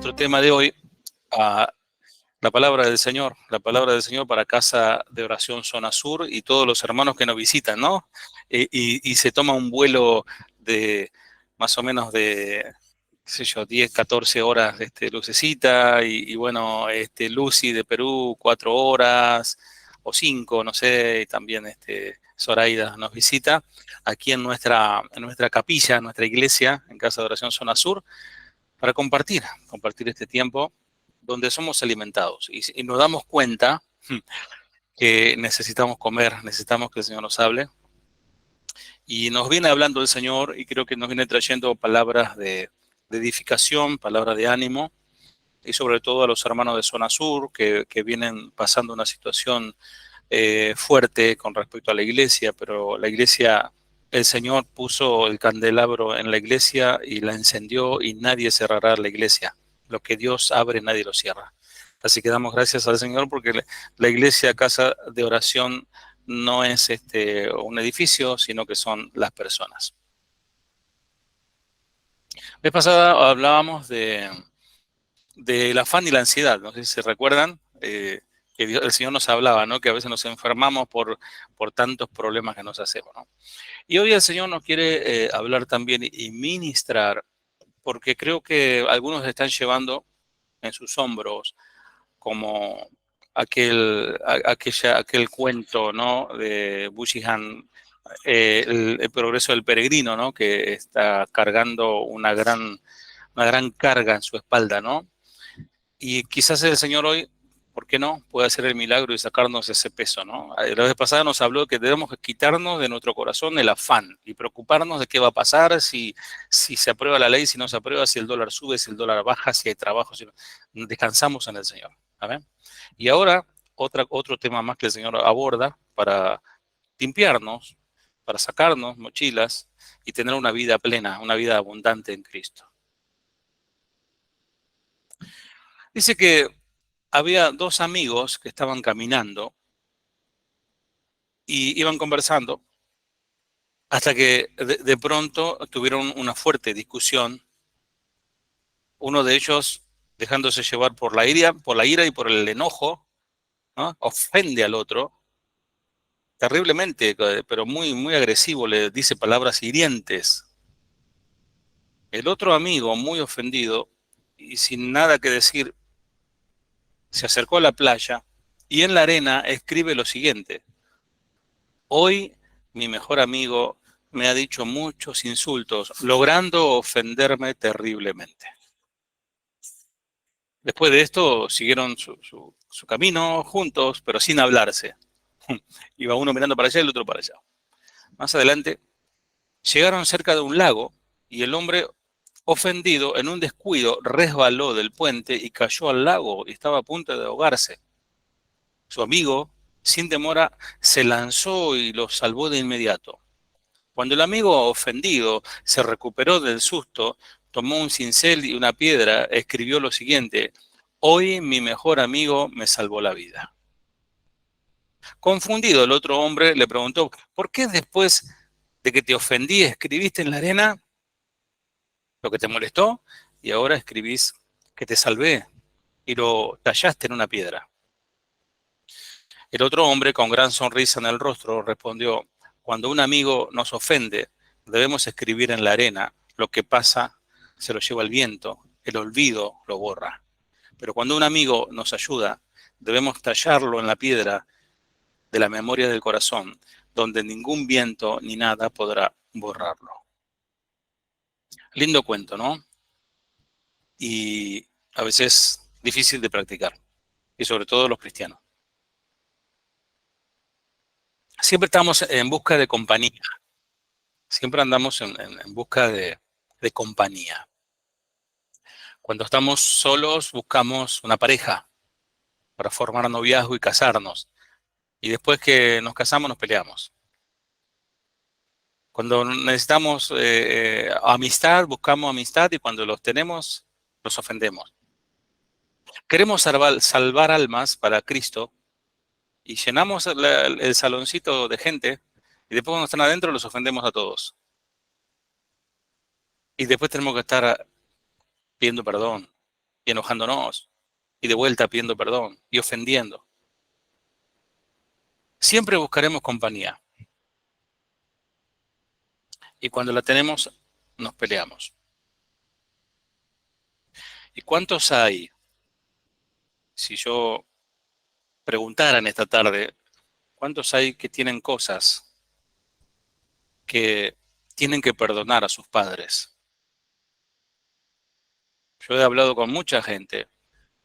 nuestro tema de hoy, a la palabra del Señor para Casa de Oración Zona Sur y todos los hermanos que nos visitan, ¿no? Y se toma un vuelo de más o menos de, qué sé yo, 10, 14 horas, Lucecita, y bueno, Lucy de Perú, 4 horas o 5, no sé, y también Zoraida nos visita aquí en nuestra capilla, en nuestra iglesia, en Casa de Oración Zona Sur, para compartir este tiempo donde somos alimentados y nos damos cuenta que necesitamos comer, necesitamos que el Señor nos hable. Y nos viene hablando el Señor y creo que nos viene trayendo palabras de edificación, palabras de ánimo, y sobre todo a los hermanos de Zona Sur que vienen pasando una situación fuerte con respecto a la iglesia, pero la iglesia, el Señor puso el candelabro en la iglesia y la encendió y nadie cerrará la iglesia. Lo que Dios abre, nadie lo cierra. Así que damos gracias al Señor porque la iglesia, casa de oración, no es un edificio, sino que son las personas. La vez pasada hablábamos del afán y la ansiedad, no sé si se recuerdan, que el Señor nos hablaba, ¿no? Que a veces nos enfermamos por tantos problemas que nos hacemos, ¿no? Y hoy el Señor nos quiere hablar también y ministrar, porque creo que algunos están llevando en sus hombros como aquel cuento, ¿no? De Bushihan, el progreso del peregrino, ¿no? Que está cargando una gran carga en su espalda, ¿no? Y quizás el Señor hoy, ¿por qué no?, puede hacer el milagro y sacarnos ese peso, ¿no? La vez pasada nos habló que debemos quitarnos de nuestro corazón el afán y preocuparnos de qué va a pasar, si se aprueba la ley, si no se aprueba, si el dólar sube, si el dólar baja, si hay trabajo, si no. Descansamos en el Señor. ¿Amén? Y ahora, otro tema más que el Señor aborda para limpiarnos, para sacarnos mochilas y tener una vida plena, una vida abundante en Cristo. Dice que había dos amigos que estaban caminando y iban conversando hasta que de pronto tuvieron una fuerte discusión. Uno de ellos, dejándose llevar por la ira y por el enojo, ¿no?, ofende al otro terriblemente, pero muy, muy agresivo, le dice palabras hirientes. El otro amigo, muy ofendido y sin nada que decir, se acercó a la playa y en la arena escribe lo siguiente: hoy mi mejor amigo me ha dicho muchos insultos, logrando ofenderme terriblemente. Después de esto siguieron su camino juntos, pero sin hablarse. Iba uno mirando para allá y el otro para allá. Más adelante llegaron cerca de un lago y el hombre, ofendido, en un descuido resbaló del puente y cayó al lago y estaba a punto de ahogarse. Su amigo, sin demora, se lanzó y lo salvó de inmediato. Cuando el amigo ofendido se recuperó del susto, tomó un cincel y una piedra, escribió lo siguiente: hoy mi mejor amigo me salvó la vida. Confundido, el otro hombre le preguntó: ¿por qué después de que te ofendí escribiste en la arena lo que te molestó y ahora escribís que te salvé y lo tallaste en una piedra? El otro hombre, con gran sonrisa en el rostro, respondió: cuando un amigo nos ofende, debemos escribir en la arena lo que pasa, se lo lleva el viento, el olvido lo borra. Pero cuando un amigo nos ayuda, debemos tallarlo en la piedra de la memoria del corazón, donde ningún viento ni nada podrá borrarlo. Lindo cuento, ¿no? Y a veces difícil de practicar, y sobre todo los cristianos. Siempre estamos en busca de compañía. Siempre andamos en busca de compañía. Cuando estamos solos buscamos una pareja para formar noviazgo y casarnos. Y después que nos casamos nos peleamos. Cuando necesitamos amistad, buscamos amistad y cuando los tenemos, los ofendemos. Queremos salvar almas para Cristo y llenamos el saloncito de gente y después cuando están adentro los ofendemos a todos. Y después tenemos que estar pidiendo perdón y enojándonos, y de vuelta pidiendo perdón y ofendiendo. Siempre buscaremos compañía, y cuando la tenemos, nos peleamos. ¿Y cuántos hay? Si yo preguntara en esta tarde, ¿cuántos hay que tienen cosas que tienen que perdonar a sus padres? Yo he hablado con mucha gente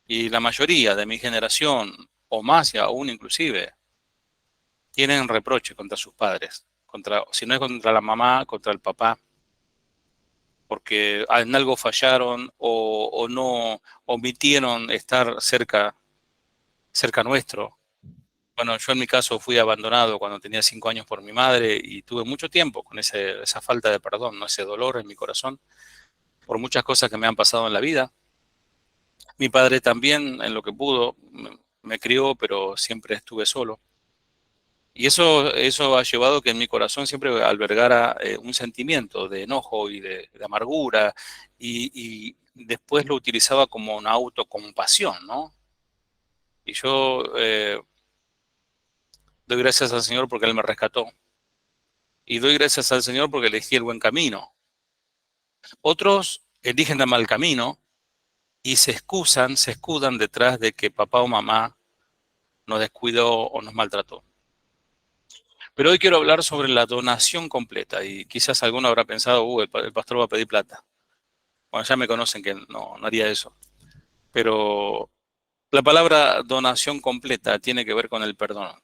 y la mayoría de mi generación, o más y aún inclusive, tienen reproche contra sus padres, contra, si no es contra la mamá, contra el papá, porque en algo fallaron o no omitieron estar cerca nuestro. Bueno, yo en mi caso fui abandonado cuando tenía 5 años por mi madre y tuve mucho tiempo con esa falta de perdón, ¿no? Ese dolor en mi corazón por muchas cosas que me han pasado en la vida. Mi padre también, en lo que pudo, me crió, pero siempre estuve solo. Y eso ha llevado que en mi corazón siempre albergara un sentimiento de enojo y de amargura, y después lo utilizaba como una autocompasión, ¿no? Y yo doy gracias al Señor porque Él me rescató. Y doy gracias al Señor porque elegí el buen camino. Otros eligen el mal camino y se escudan detrás de que papá o mamá nos descuidó o nos maltrató. Pero hoy quiero hablar sobre la donación completa y quizás alguno habrá pensado, el pastor va a pedir plata. Bueno, ya me conocen que no haría eso. Pero la palabra donación completa tiene que ver con el perdón.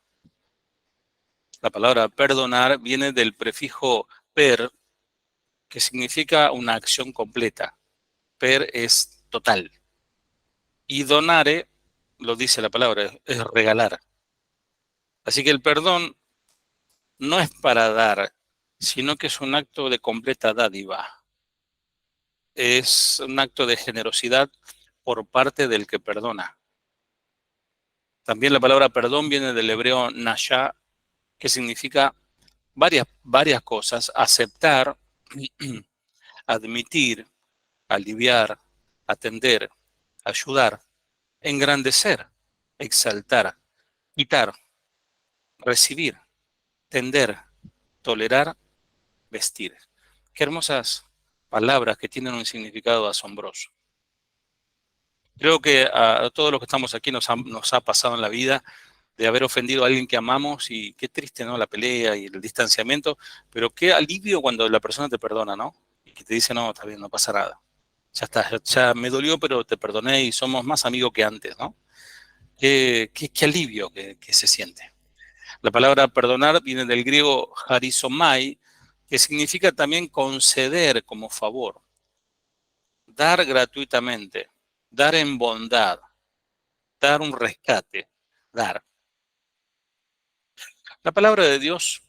La palabra perdonar viene del prefijo per, que significa una acción completa. Per es total. Y donare, lo dice la palabra, es regalar. Así que el perdón no es para dar, sino que es un acto de completa dádiva. Es un acto de generosidad por parte del que perdona. También la palabra perdón viene del hebreo nashá, que significa varias cosas: aceptar, admitir, aliviar, atender, ayudar, engrandecer, exaltar, quitar, recibir, tender, tolerar, vestir. Qué hermosas palabras que tienen un significado asombroso. Creo que a todos los que estamos aquí nos ha pasado en la vida de haber ofendido a alguien que amamos, y qué triste, ¿no? La pelea y el distanciamiento, pero qué alivio cuando la persona te perdona, ¿no? Y que te dice, no, está bien, no pasa nada. Ya está, ya me dolió, pero te perdoné y somos más amigos que antes, ¿no? Qué alivio que se siente. La palabra perdonar viene del griego harizomai, que significa también conceder como favor, dar gratuitamente, dar en bondad, dar un rescate, dar. La palabra de Dios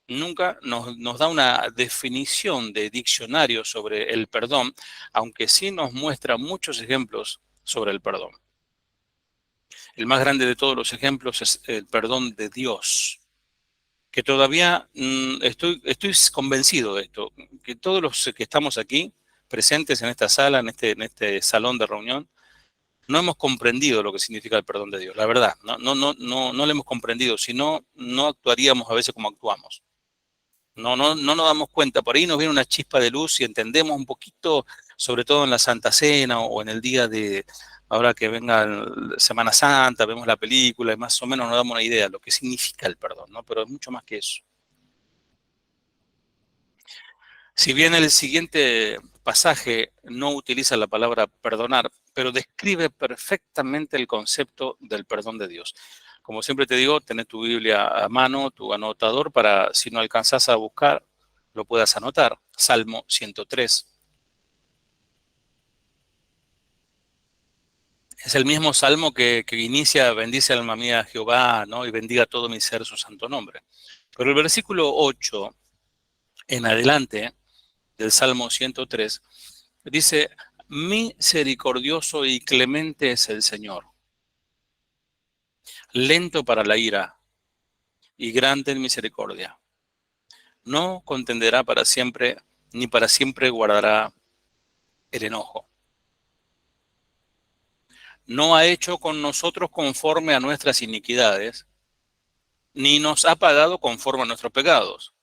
nunca nos da una definición de diccionario sobre el perdón, aunque sí nos muestra muchos ejemplos sobre el perdón. El más grande de todos los ejemplos es el perdón de Dios, que todavía estoy convencido de esto, que todos los que estamos aquí presentes en esta sala, en este salón de reunión, no hemos comprendido lo que significa el perdón de Dios, la verdad. No lo hemos comprendido, si no, no actuaríamos a veces como actuamos. No nos damos cuenta. Por ahí nos viene una chispa de luz y entendemos un poquito, sobre todo en la Santa Cena o en el día ahora que venga Semana Santa, vemos la película y más o menos nos damos una idea de lo que significa el perdón, ¿no? Pero es mucho más que eso. Si bien el siguiente pasaje no utiliza la palabra perdonar, pero describe perfectamente el concepto del perdón de Dios. Como siempre te digo, tenés tu Biblia a mano, tu anotador, para si no alcanzás a buscar, lo puedas anotar. Salmo 103. Es el mismo salmo que inicia, bendice alma mía Jehová, ¿no? Y bendiga todo mi ser su santo nombre. Pero el versículo 8 en adelante del Salmo 103 dice: misericordioso y clemente es el Señor, lento para la ira y grande en misericordia. No contenderá para siempre, ni para siempre guardará el enojo. no ha hecho con nosotros conforme a nuestras iniquidades, ni nos ha pagado conforme a nuestros pecados.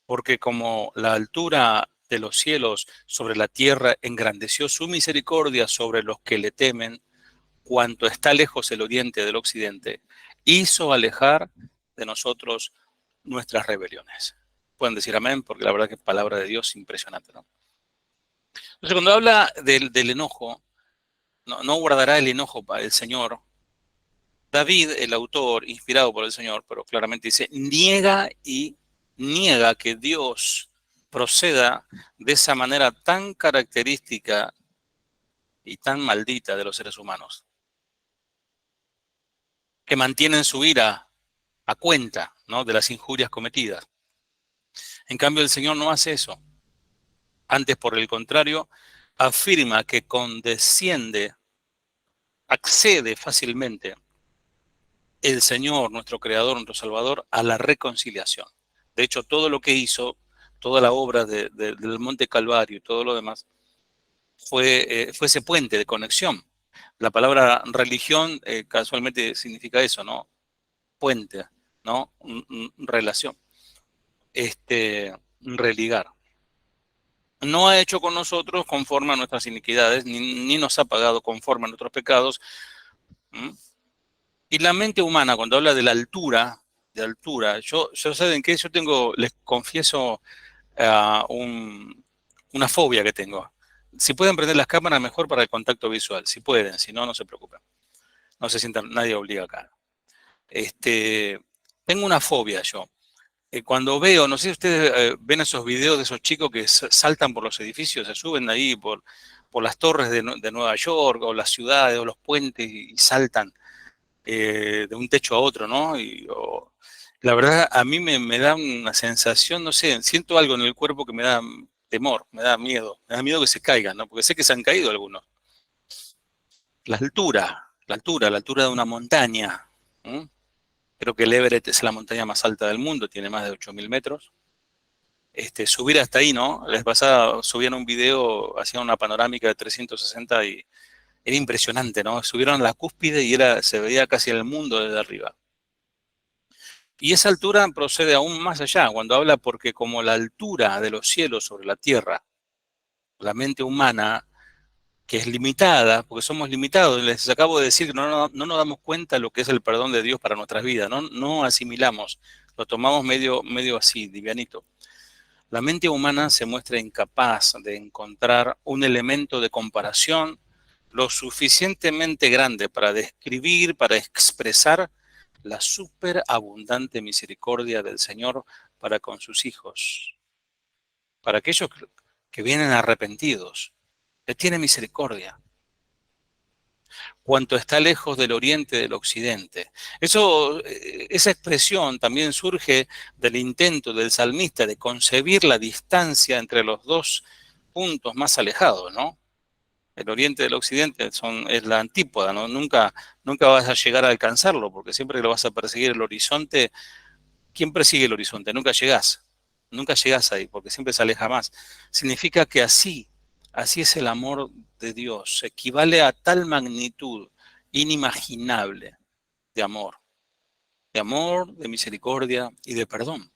Porque como la altura de los cielos sobre la tierra engrandeció su misericordia sobre los que le temen, cuanto está lejos el oriente del occidente, hizo alejar de nosotros nuestras rebeliones. Pueden decir amén, porque la verdad que es palabra de Dios impresionante, ¿no? Entonces, cuando habla del enojo, no guardará el enojo para el Señor. David, el autor, inspirado por el Señor, pero claramente dice, niega que Dios proceda de esa manera tan característica y tan maldita de los seres humanos, que mantienen su ira a cuenta, ¿no?, de las injurias cometidas. En cambio, el Señor no hace eso. Antes, por el contrario, afirma que condesciende, accede fácilmente el Señor, nuestro Creador, nuestro Salvador, a la reconciliación. De hecho, todo lo que hizo, toda la obra del Monte Calvario y todo lo demás, fue ese puente de conexión. La palabra religión casualmente significa eso, ¿no? Puente, ¿no? Relación. Religar. No ha hecho con nosotros conforme a nuestras iniquidades, ni nos ha pagado conforme a nuestros pecados. ¿Mm? Y la mente humana, cuando habla de altura, yo ¿saben qué? Yo tengo, les confieso, una fobia que tengo. Si pueden prender las cámaras, mejor para el contacto visual. Si pueden, si no, no se preocupen. No se sientan, nadie obliga acá. Tengo una fobia yo. Cuando veo, no sé si ustedes ven esos videos de esos chicos que saltan por los edificios, se suben ahí por las torres de Nueva York o las ciudades o los puentes y saltan de un techo a otro, ¿no? La verdad, a mí me da una sensación, no sé, siento algo en el cuerpo que me da temor, me da miedo que se caigan, ¿no? Porque sé que se han caído algunos. La altura de una montaña. ¿Mm? Creo que el Everest es la montaña más alta del mundo, tiene más de 8.000 metros. Subir hasta ahí, ¿no? Les pasaba, subían un video, hacían una panorámica de 360 y era impresionante, ¿no? Subieron a la cúspide y se veía casi el mundo desde arriba. Y esa altura procede aún más allá, cuando habla porque como la altura de los cielos sobre la tierra, la mente humana, que es limitada, porque somos limitados, les acabo de decir que no nos damos cuenta de lo que es el perdón de Dios para nuestras vidas, no asimilamos, lo tomamos medio así, livianito. La mente humana se muestra incapaz de encontrar un elemento de comparación lo suficientemente grande para describir, para expresar la superabundante misericordia del Señor para con sus hijos, para aquellos que vienen arrepentidos. Él tiene misericordia. Cuanto está lejos del oriente del occidente. Esa expresión también surge del intento del salmista de concebir la distancia entre los dos puntos más alejados, ¿no? El oriente del occidente es la antípoda, ¿no? Nunca vas a llegar a alcanzarlo, porque siempre que lo vas a perseguir el horizonte, ¿quién persigue el horizonte? Nunca llegás ahí, porque siempre se aleja más. Significa que así es el amor de Dios, equivale a tal magnitud inimaginable de amor, de misericordia y de perdón.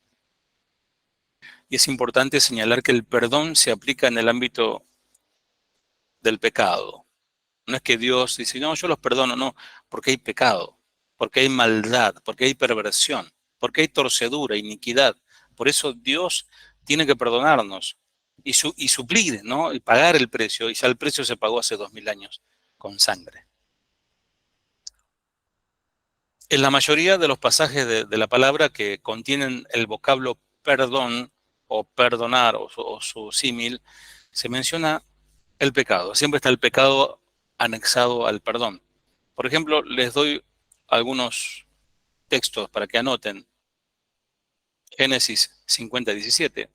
Y es importante señalar que el perdón se aplica en el ámbito del pecado. No es que Dios dice, no, yo los perdono, no, porque hay pecado, porque hay maldad, porque hay perversión, porque hay torcedura, iniquidad. Por eso Dios tiene que perdonarnos y suplir, ¿no? Y pagar el precio, y ya el precio se pagó hace 2000 años con sangre. En la mayoría de los pasajes de la palabra que contienen el vocablo perdón o perdonar o su símil, se menciona el pecado. Siempre está el pecado anexado al perdón. Por ejemplo, les doy algunos textos para que anoten. Génesis 50:17.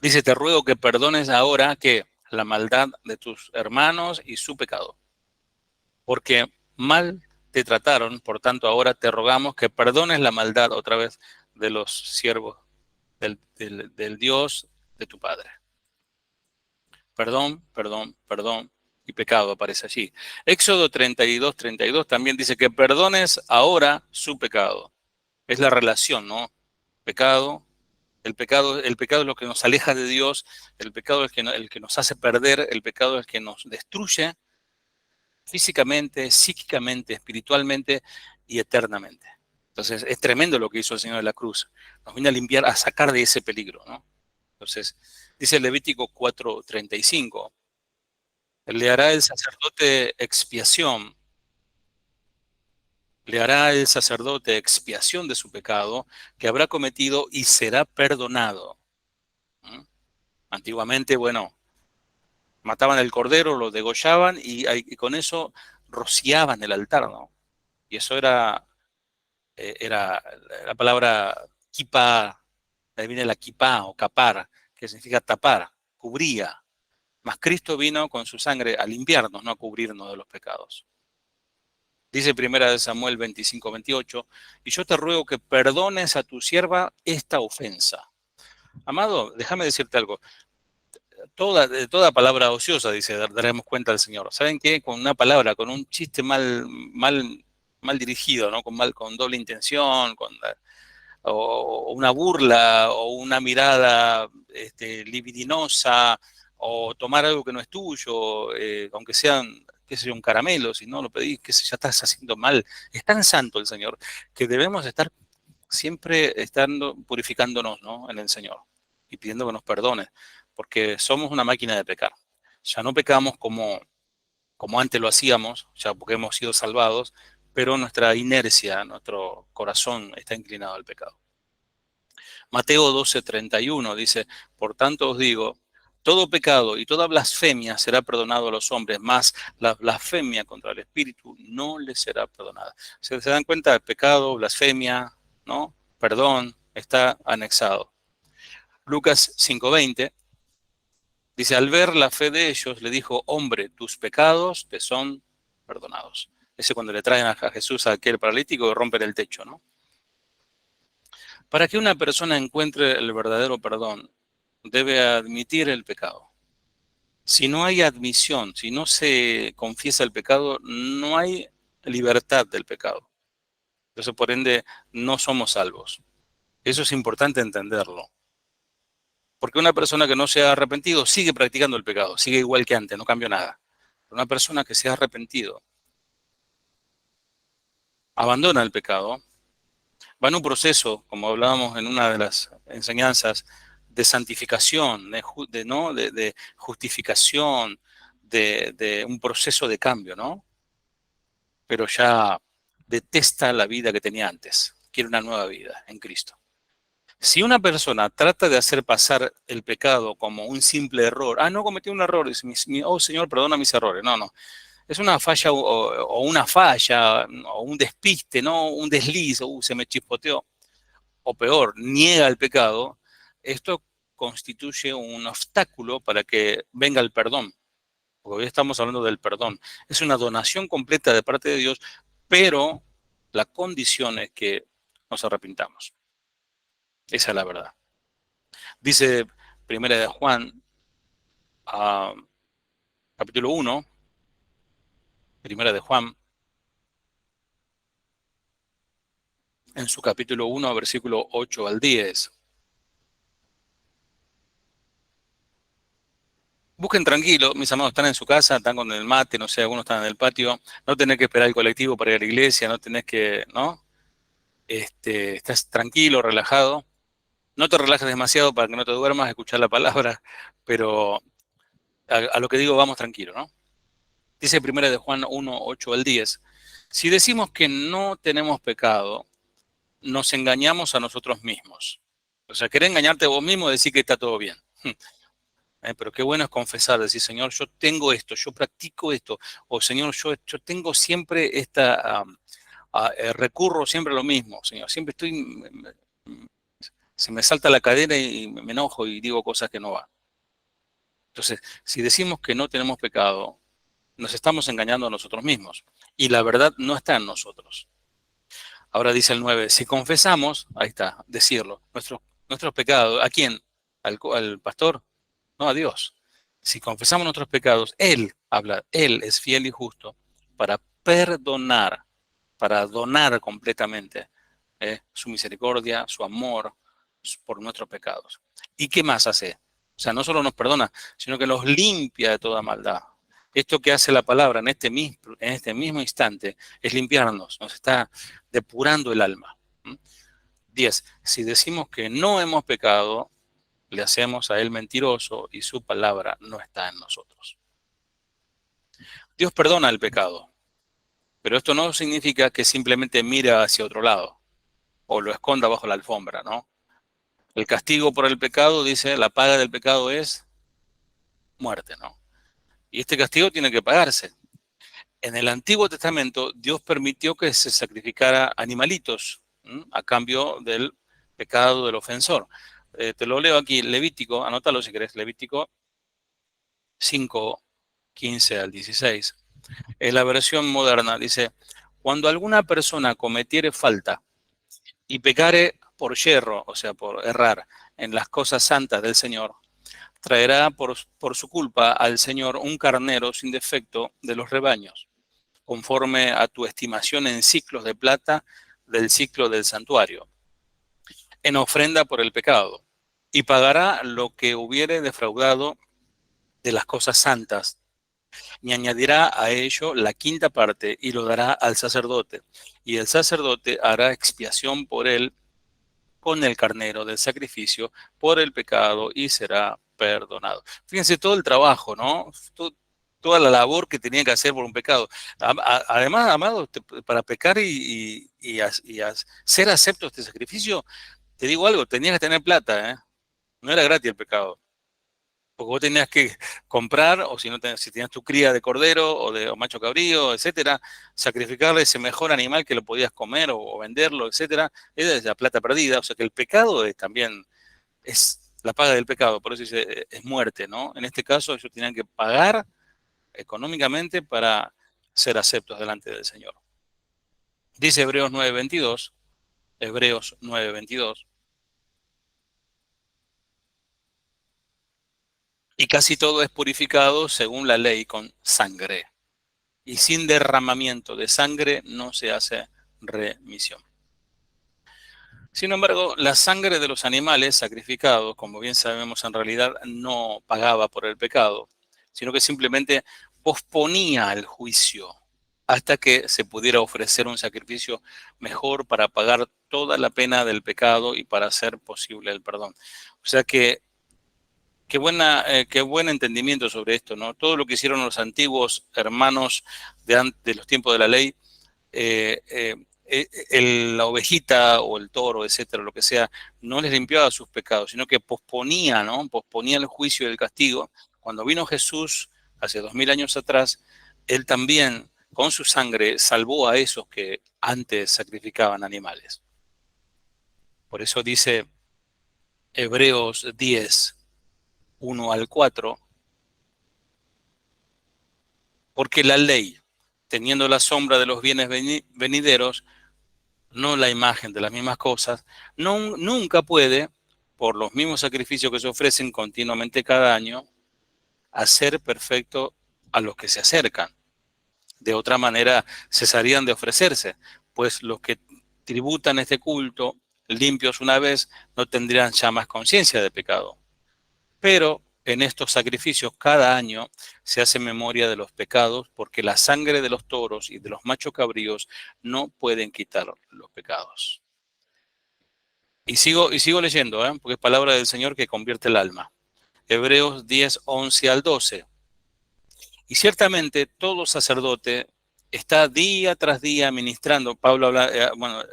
Dice, te ruego que perdones ahora que la maldad de tus hermanos y su pecado. Porque mal te trataron, por tanto ahora te rogamos que perdones la maldad otra vez de los siervos del Dios de tu Padre. Perdón, perdón, perdón. y pecado aparece allí. Éxodo 32 también dice que perdones ahora su pecado. Es la relación, ¿no? Pecado. El pecado es lo que nos aleja de Dios, el pecado es el que nos hace perder, el pecado es el que nos destruye físicamente, psíquicamente, espiritualmente y eternamente. Entonces, es tremendo lo que hizo el Señor de la cruz. Nos vino a limpiar, a sacar de ese peligro, ¿no? Entonces, dice Levítico 4:35, le hará el sacerdote expiación, le hará el sacerdote expiación de su pecado que habrá cometido y será perdonado. ¿Mm? Antiguamente, bueno, mataban el cordero, lo degollaban y con eso rociaban el altar, ¿no? Y eso era la palabra kippah, de ahí viene la kippah o capar, que significa tapar, cubría. Mas Cristo vino con su sangre a limpiarnos, no a cubrirnos de los pecados. Dice primera de Samuel 25:28, y yo te ruego que perdones a tu sierva esta ofensa. Amado, déjame decirte algo. Toda palabra ociosa, dice, daremos cuenta al Señor. ¿Saben qué? Con una palabra, con un chiste mal dirigido, ¿no? Con doble intención, o una burla, o una mirada libidinosa, o tomar algo que no es tuyo, aunque sean, qué sé yo, un caramelo, si no lo pedís, que ya estás haciendo mal. Es tan santo el Señor que debemos estar siempre estando purificándonos, ¿no? En el Señor y pidiendo que nos perdone, porque somos una máquina de pecar. Ya no pecamos como antes lo hacíamos, ya porque hemos sido salvados, pero nuestra inercia, nuestro corazón está inclinado al pecado. Mateo 12:31 dice, por tanto os digo, todo pecado y toda blasfemia será perdonado a los hombres, mas la blasfemia contra el Espíritu no les será perdonada. ¿Se dan cuenta? El pecado, blasfemia, ¿no? Perdón, está anexado. Lucas 5:20 dice, al ver la fe de ellos, le dijo, hombre, tus pecados te son perdonados. Ese cuando le traen a Jesús a aquel paralítico que rompen el techo, ¿no? Para que una persona encuentre el verdadero perdón, debe admitir el pecado. Si no hay admisión, si no se confiesa el pecado, no hay libertad del pecado. Entonces, por ende, no somos salvos. Eso es importante entenderlo. Porque una persona que no se ha arrepentido sigue practicando el pecado, sigue igual que antes, no cambió nada. Una persona que se ha arrepentido, abandona el pecado, va en un proceso, como hablábamos en una de las enseñanzas, de santificación, ¿no? de justificación, de un proceso de cambio, ¿no? Pero ya detesta la vida que tenía antes, quiere una nueva vida en Cristo. Si una persona trata de hacer pasar el pecado como un simple error, no cometí un error, oh Señor, perdona mis errores, no, es una falla o una falla o un despiste, ¿no? Un desliz, se me chispoteó, o peor, niega el pecado, esto constituye un obstáculo para que venga el perdón, porque hoy estamos hablando del perdón. Es una donación completa de parte de Dios, pero la condición es que nos arrepintamos. Esa es la verdad. Dice Primera de Juan, capítulo 1, Primera de Juan, en su capítulo 1, versículo 8 al 10. Busquen tranquilo, mis amados, están en su casa, están con el mate, no sé, algunos están en el patio, no tenés que esperar el colectivo para ir a la iglesia, no tenés que, ¿no? Estás tranquilo, relajado. No te relajes demasiado para que no te duermas a escuchar la palabra, pero a lo que digo, vamos tranquilo, ¿no? Dice primera de Juan 1, 8 al 10. Si decimos que no tenemos pecado, nos engañamos a nosotros mismos. O sea, querés engañarte a vos mismo y decir que está todo bien. Pero qué bueno es confesar, decir, Señor, yo tengo esto, yo practico esto, o Señor, yo tengo siempre recurro siempre a lo mismo, Señor, siempre se me salta la cadera y me enojo y digo cosas que no van. Entonces, si decimos que no tenemos pecado, nos estamos engañando a nosotros mismos, y la verdad no está en nosotros. Ahora dice el 9, si confesamos, ahí está, decirlo, nuestros pecados, ¿a quién? ¿Al pastor? No, a Dios. Si confesamos nuestros pecados, Él habla, Él es fiel y justo para perdonar, para donar completamente su misericordia, su amor por nuestros pecados. ¿Y qué más hace? O sea, no solo nos perdona, sino que nos limpia de toda maldad. Esto que hace la palabra en este mismo instante es limpiarnos, nos está depurando el alma. 10. Si decimos que no hemos pecado, le hacemos a Él mentiroso y su palabra no está en nosotros. Dios perdona el pecado, pero esto no significa que simplemente mira hacia otro lado o lo esconda bajo la alfombra, ¿no? El castigo por el pecado, dice, la paga del pecado es muerte, ¿no? Y este castigo tiene que pagarse. En el Antiguo Testamento, Dios permitió que se sacrificara animalitos a cambio del pecado del ofensor. Te lo leo aquí, Levítico, anótalo si querés, Levítico 5, 15 al 16. En la versión moderna dice, cuando alguna persona cometiere falta y pecare por yerro, o sea, por errar en las cosas santas del Señor, traerá por su culpa al Señor un carnero sin defecto de los rebaños, conforme a tu estimación en ciclos de plata del ciclo del santuario, en ofrenda por el pecado, y pagará lo que hubiere defraudado de las cosas santas, y añadirá a ello la quinta parte y lo dará al sacerdote, y el sacerdote hará expiación por él con el carnero del sacrificio por el pecado y será perdonado. Fíjense todo el trabajo, ¿no? Toda la labor que tenía que hacer por un pecado. Además, amado, para pecar y ser acepto este sacrificio, te digo algo, tenías que tener plata, ¿eh? No era gratis el pecado. Porque vos tenías que comprar, o si no si tenías tu cría de cordero o macho cabrío, etcétera, sacrificarle ese mejor animal que lo podías comer o venderlo, etcétera, esa es la plata perdida. O sea que el pecado también es la paga del pecado, por eso dice, es muerte, ¿no? En este caso ellos tenían que pagar económicamente para ser aceptos delante del Señor. Dice Hebreos 9:22, Hebreos 9:22, y casi todo es purificado según la ley con sangre. Y sin derramamiento de sangre no se hace remisión. Sin embargo, la sangre de los animales sacrificados, como bien sabemos, en realidad no pagaba por el pecado, sino que simplemente posponía el juicio hasta que se pudiera ofrecer un sacrificio mejor para pagar toda la pena del pecado y para hacer posible el perdón. O sea que qué buen entendimiento sobre esto, ¿no? Todo lo que hicieron los antiguos hermanos de los tiempos de la ley, la ovejita o el toro, etcétera, lo que sea, no les limpiaba sus pecados, sino que posponía, ¿no? Posponía el juicio y el castigo. Cuando vino Jesús hace 2000 años atrás, Él también con su sangre salvó a esos que antes sacrificaban animales. Por eso dice Hebreos 10, 1 al 4, porque la ley, teniendo la sombra de los bienes venideros, no la imagen de las mismas cosas, nunca puede, por los mismos sacrificios que se ofrecen continuamente cada año, hacer perfecto a los que se acercan. De otra manera, cesarían de ofrecerse, pues los que tributan este culto, limpios una vez, no tendrían ya más conciencia de pecado. Pero en estos sacrificios cada año se hace memoria de los pecados, porque la sangre de los toros y de los machos cabríos no pueden quitar los pecados. Y sigo leyendo, porque es palabra del Señor que convierte el alma. Hebreos 10, 11 al 12. Y ciertamente todo sacerdote está día tras día ministrando. Pablo habla,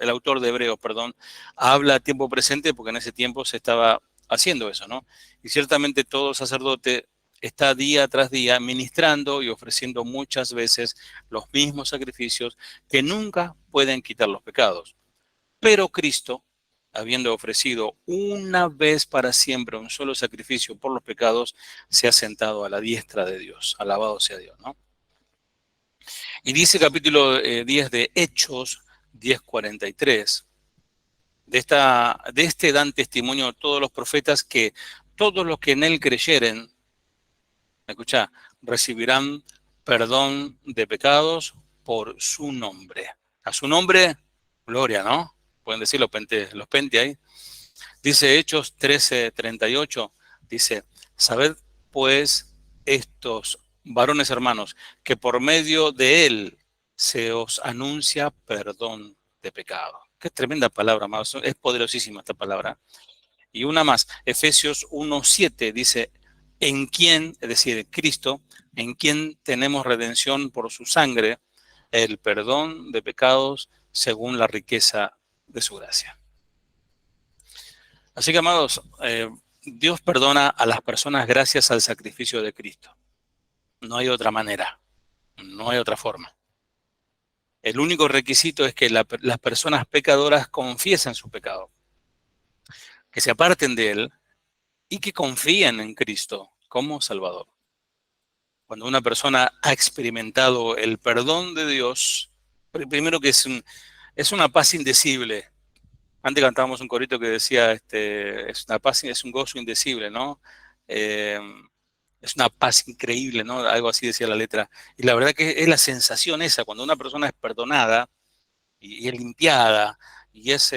el autor de Hebreos, perdón, habla a tiempo presente porque en ese tiempo se estaba haciendo eso, ¿no? Y ciertamente todo sacerdote está día tras día ministrando y ofreciendo muchas veces los mismos sacrificios que nunca pueden quitar los pecados. Pero Cristo, habiendo ofrecido una vez para siempre un solo sacrificio por los pecados, se ha sentado a la diestra de Dios. Alabado sea Dios, ¿no? Y dice capítulo 10 de Hechos 10:43. De este dan testimonio todos los profetas que todos los que en él creyeren Escucha, recibirán perdón de pecados por su nombre. A su nombre, gloria, ¿no? Pueden decir los pente ahí. Dice Hechos 13:38, dice, sabed pues estos varones hermanos, que por medio de él se os anuncia perdón de pecado. Qué tremenda palabra, amados. Es poderosísima esta palabra. Y una más, Efesios 1:7 dice, en quien, es decir, Cristo, en quien tenemos redención por su sangre, el perdón de pecados según la riqueza de su gracia. Así que, amados, Dios perdona a las personas gracias al sacrificio de Cristo. No hay otra manera, no hay otra forma. El único requisito es que las personas pecadoras confiesen su pecado, que se aparten de él y que confíen en Cristo como Salvador. Cuando una persona ha experimentado el perdón de Dios, primero que es una paz indecible. Antes cantábamos un corito que decía, es una paz, es un gozo indecible, ¿no? Eh, es una paz increíble, ¿no? Algo así decía la letra. Y la verdad que es la sensación esa, cuando una persona es perdonada y es limpiada y es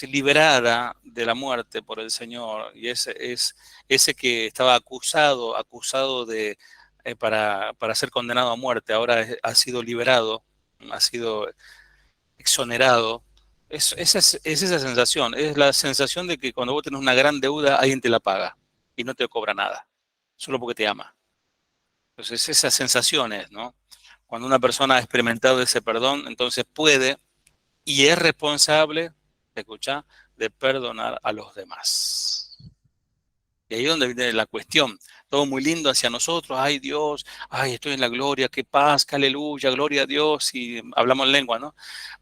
liberada de la muerte por el Señor, y es ese que estaba acusado para ser condenado a muerte, ahora ha sido liberado, ha sido exonerado. Es esa sensación, es la sensación de que cuando vos tenés una gran deuda, alguien te la paga y no te cobra nada, solo porque te ama. Entonces, esas sensaciones, ¿no? Cuando una persona ha experimentado ese perdón, entonces puede y es responsable, escucha, de perdonar a los demás. Y ahí es donde viene la cuestión. Todo muy lindo hacia nosotros. Ay Dios, ay, estoy en la gloria, qué paz, qué aleluya, gloria a Dios. Y hablamos en lengua, ¿no?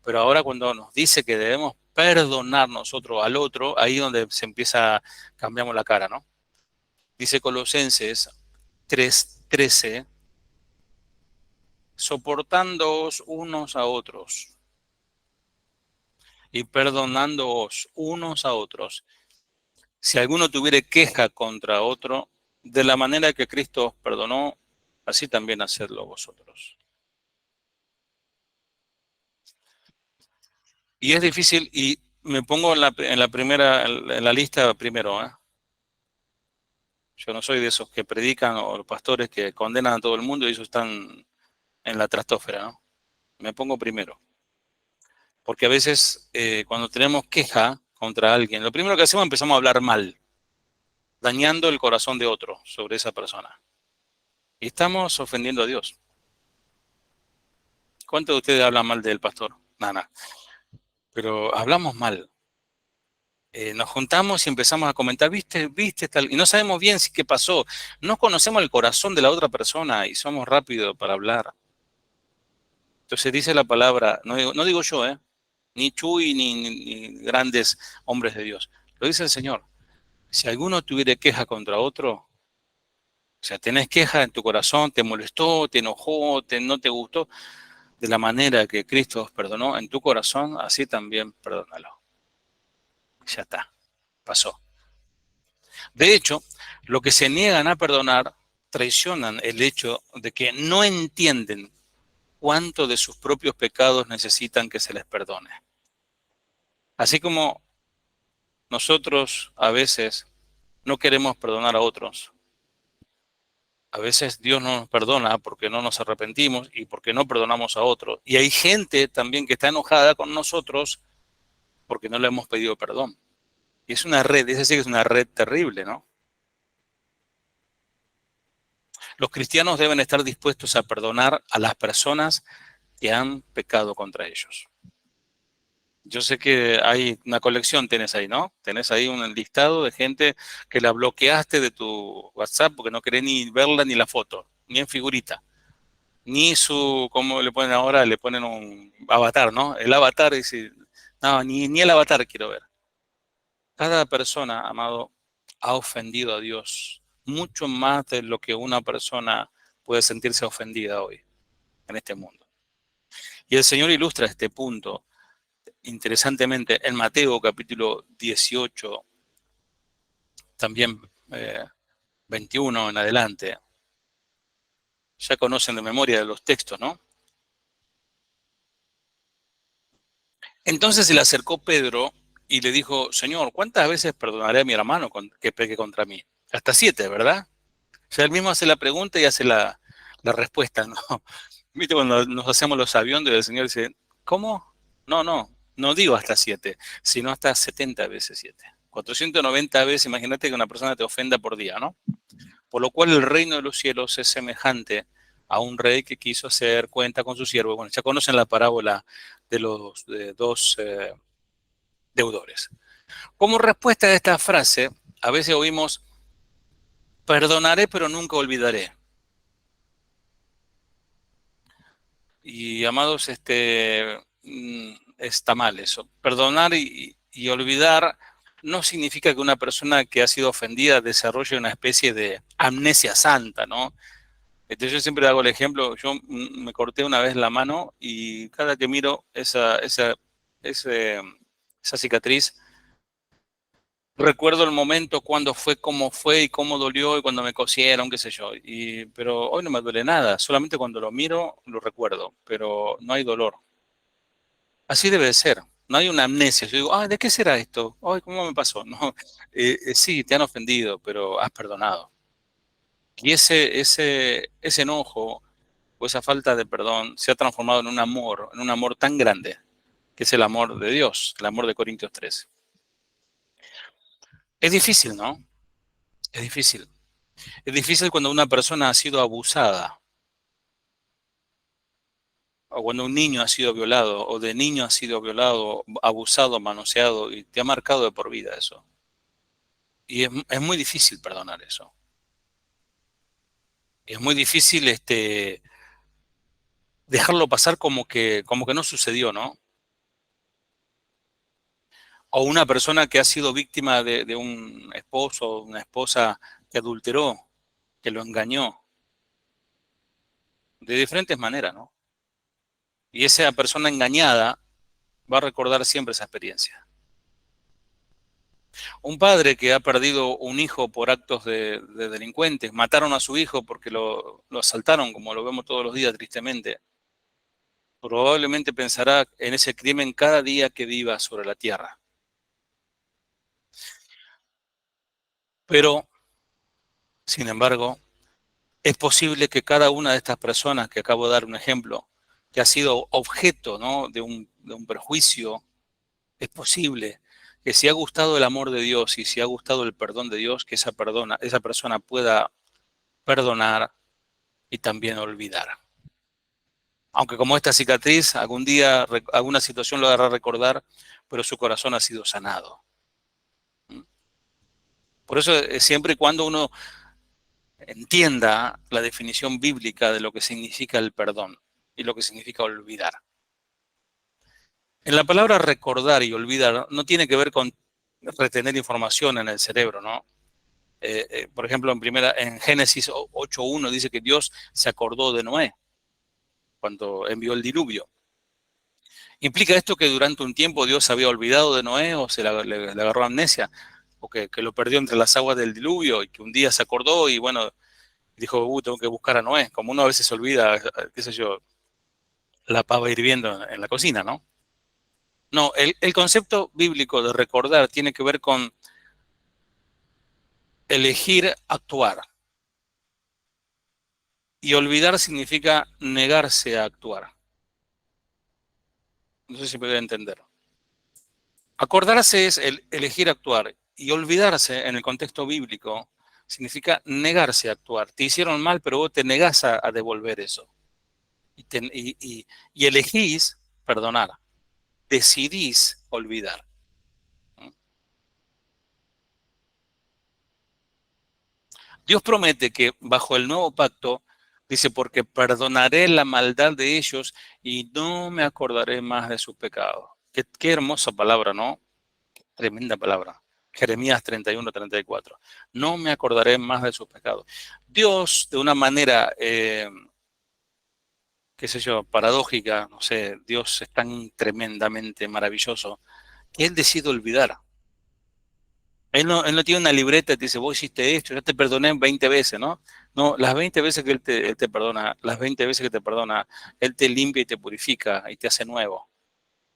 Pero ahora cuando nos dice que debemos perdonar nosotros al otro, ahí es donde se empieza, cambiamos la cara, ¿no? Dice Colosenses 3:13, soportándoos unos a otros y perdonándoos unos a otros. Si alguno tuviere queja contra otro, de la manera que Cristo os perdonó, así también hacedlo vosotros. Y es difícil, y me pongo en la primera, en la lista primero, ¿eh? Yo no soy de esos que predican o los pastores que condenan a todo el mundo y ellos están en la trastósfera, ¿no? Me pongo primero. Porque a veces cuando tenemos queja contra alguien, lo primero que hacemos es empezamos a hablar mal, dañando el corazón de otro sobre esa persona. Y estamos ofendiendo a Dios. ¿Cuántos de ustedes hablan mal del pastor? Nada, pero hablamos mal. Nos juntamos y empezamos a comentar, viste, tal, y no sabemos bien qué pasó. No conocemos el corazón de la otra persona y somos rápidos para hablar. Entonces dice la palabra, no digo yo, ni Chuy ni grandes hombres de Dios. Lo dice el Señor. Si alguno tuviera queja contra otro, o sea, tenés queja en tu corazón, te molestó, te enojó, no te gustó, de la manera que Cristo os perdonó en tu corazón, así también perdónalo. Ya está, pasó. De hecho, los que se niegan a perdonar traicionan el hecho de que no entienden cuánto de sus propios pecados necesitan que se les perdone. Así como nosotros a veces no queremos perdonar a otros, a veces Dios no nos perdona porque no nos arrepentimos y porque no perdonamos a otros. Y hay gente también que está enojada con nosotros porque no le hemos pedido perdón. Y es una red, es decir, es una red terrible, ¿no? Los cristianos deben estar dispuestos a perdonar a las personas que han pecado contra ellos. Yo sé que hay una colección, tenés ahí, ¿no? Tenés ahí un listado de gente que la bloqueaste de tu WhatsApp porque no querés ni verla ni la foto, ni en figurita, ni ¿cómo le ponen ahora? Le ponen un avatar, ¿no? El avatar dice, no, ni el avatar quiero ver. Cada persona, amado, ha ofendido a Dios mucho más de lo que una persona puede sentirse ofendida hoy en este mundo. Y el Señor ilustra este punto interesantemente en Mateo capítulo 18, también 21 en adelante. Ya conocen de memoria los textos, ¿no? Entonces se le acercó Pedro y le dijo, Señor, ¿cuántas veces perdonaré a mi hermano que peque contra mí? Hasta 7, ¿verdad? O sea, él mismo hace la pregunta y hace la respuesta, ¿no? ¿Viste cuando nos hacemos los aviones y el Señor dice, ¿cómo? No digo hasta 7, sino hasta 70 veces 7. 490 veces, imagínate que una persona te ofenda por día, ¿no? Por lo cual el reino de los cielos es semejante a un rey que quiso hacer cuenta con su siervo. Bueno, ya conocen la parábola de los dos deudores. Como respuesta a esta frase, a veces oímos, perdonaré pero nunca olvidaré. Y amados, está mal eso. Perdonar y olvidar no significa que una persona que ha sido ofendida desarrolle una especie de amnesia santa, ¿no? Yo siempre hago el ejemplo, yo me corté una vez la mano y cada que miro ese- esa cicatriz, recuerdo el momento cuando fue, cómo fue y cómo dolió y cuando me cosieron, qué sé yo. Pero hoy no me duele nada, solamente cuando lo miro lo recuerdo, pero no hay dolor. Así debe de ser. No hay una amnesia. Yo digo, ¿de qué será esto? Ay, ¿cómo me pasó? No, sí, te han ofendido, pero has perdonado. Y ese enojo o esa falta de perdón se ha transformado en un amor tan grande, que es el amor de Dios, el amor de Corintios 13. Es difícil, ¿no? Es difícil. Es difícil cuando una persona ha sido abusada, o cuando un niño ha sido violado, o de niño ha sido violado, abusado, manoseado, y te ha marcado de por vida eso. Y es muy difícil perdonar eso. Es muy difícil dejarlo pasar como que no sucedió, ¿no? O una persona que ha sido víctima de un esposo o una esposa que adulteró, que lo engañó, de diferentes maneras, ¿no? Y esa persona engañada va a recordar siempre esa experiencia. Un padre que ha perdido un hijo por actos de delincuentes, mataron a su hijo porque lo asaltaron, como lo vemos todos los días tristemente, probablemente pensará en ese crimen cada día que viva sobre la tierra. Pero, sin embargo, es posible que cada una de estas personas, que acabo de dar un ejemplo, que ha sido objeto, ¿no?, de un perjuicio, es posible que si ha gustado el amor de Dios y si ha gustado el perdón de Dios, que esa persona pueda perdonar y también olvidar. Aunque como esta cicatriz, algún día, alguna situación lo hará recordar, pero su corazón ha sido sanado. Por eso, siempre y cuando uno entienda la definición bíblica de lo que significa el perdón y lo que significa olvidar. En la palabra recordar y olvidar no tiene que ver con retener información en el cerebro, ¿no? Por ejemplo, en Génesis 8:1 dice que Dios se acordó de Noé cuando envió el diluvio. ¿Implica esto que durante un tiempo Dios se había olvidado de Noé o le agarró amnesia? O que lo perdió entre las aguas del diluvio y que un día se acordó y bueno, dijo, tengo que buscar a Noé. Como uno a veces se olvida, qué sé yo, la pava hirviendo en la cocina, ¿no? No, el concepto bíblico de recordar tiene que ver con elegir actuar. Y olvidar significa negarse a actuar. No sé si me voy a entender. Acordarse es elegir actuar. Y olvidarse en el contexto bíblico significa negarse a actuar. Te hicieron mal, pero vos te negás a devolver eso. Y elegís perdonar. Decidís olvidar. Dios promete que bajo el nuevo pacto, dice, porque perdonaré la maldad de ellos y no me acordaré más de sus pecados. Qué hermosa palabra, ¿no? Tremenda palabra. Jeremías 31-34. No me acordaré más de sus pecados. Dios, de una manera, qué sé yo, paradójica, no sé, Dios es tan tremendamente maravilloso que Él decide olvidar. Él no tiene una libreta y te dice, vos hiciste esto, ya te perdoné 20 veces, ¿no? No, las 20 veces que él te perdona, las 20 veces que te perdona, Él te limpia y te purifica y te hace nuevo.